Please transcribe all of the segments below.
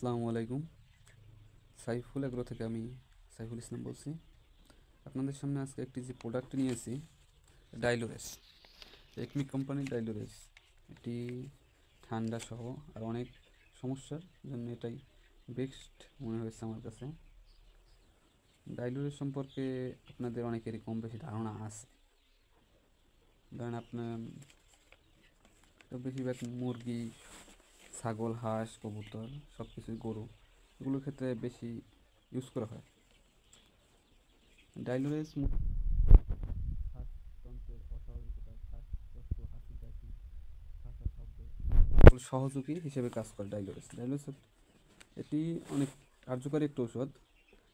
আসসালামু আলাইকুম। সাইফুল এগ্রো থেকে আমি সাইফুল ইসলাম বলছি। আপনাদের সামনে আজকে একটি যে প্রোডাক্ট নিয়েছি, ডাইলোরেস, একমি কোম্পানির ডাইলোরেস। এটি ঠান্ডা সহ আর অনেক সমস্যার জন্য এটাই বেস্ট মনে হয়েছে আমার কাছে। ডাইলোরেস সম্পর্কে আপনাদের অনেকেরই কম বেশি ধারণা আছে। ধরেন আপনার বেশিরভাগ মুরগি, ছাগল, হাঁস, কবুতর, সব কিছুই, গরু, এগুলোর ক্ষেত্রে বেশি ইউজ করা হয় ডাইলোরেস। শ্বাসতন্ত্রের অস্বাভাবিকতা, শ্বাসকষ্ট, হাসি কাশি, ভাষা শব্দ, সহযোগী হিসেবে কাজ করে ডাইলোরেস। এটি অনেক কার্যকরী একটি ওষুধ।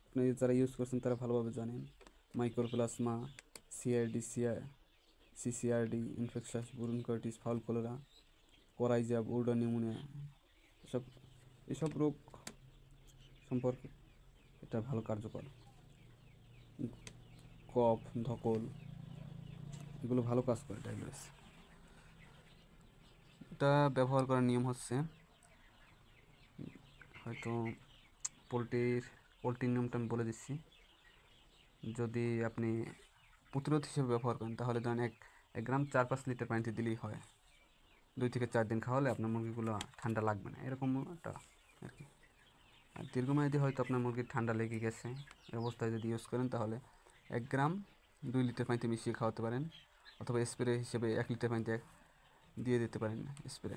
আপনি যারা ইউজ করছেন তারা ভালোভাবে জানেন। Mycoplasma, CRD, CCRD, infectious bronchitis, fowl cholera, coryza, বোর্ডা নিউমোনিয়া, এসব এসব রোগ সম্পর্কে এটা ভালো কার্যকর। কফ, ধকল, এগুলো ভালো কাজ করে ডাইলোরেস। এটা ব্যবহার করার নিয়ম হচ্ছে, হয়তো পোলট্রির নিয়মটা আমি বলে দিচ্ছি। যদি আপনি প্রতিরোধ হিসেবে ব্যবহার করেন তাহলে ধরেন এক গ্রাম 4-5 লিটার পানিতে দিলেই হয়। 2 থেকে 4 দিন খাওয়ালে আপনার মুরগিগুলো ঠান্ডা লাগবে না, এরকম একটা আর কি। আর দীর্ঘমেয়াদী হয়তো আপনার মুরগির ঠান্ডা লেগে গেছে, এই অবস্থায় যদি ইউজ করেন তাহলে 1 গ্রাম 2 লিটার পানিতে মিশিয়ে খাওয়াতে পারেন, অথবা স্প্রে হিসেবে 1 লিটার পানিতে দিয়ে দিতে পারেন স্প্রে।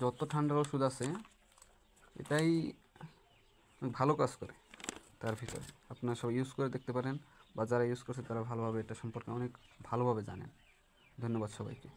যত ঠান্ডার ওষুধ আছে এটাই ভালো কাজ করে। তার ভিতরে আপনারা সবাই ইউজ করে দেখতে পারেন, বা যারা ইউজ করছে তারা ভালোভাবে এটা সম্পর্কে অনেক ভালোভাবে জানেন। ধন্যবাদ সবাইকে।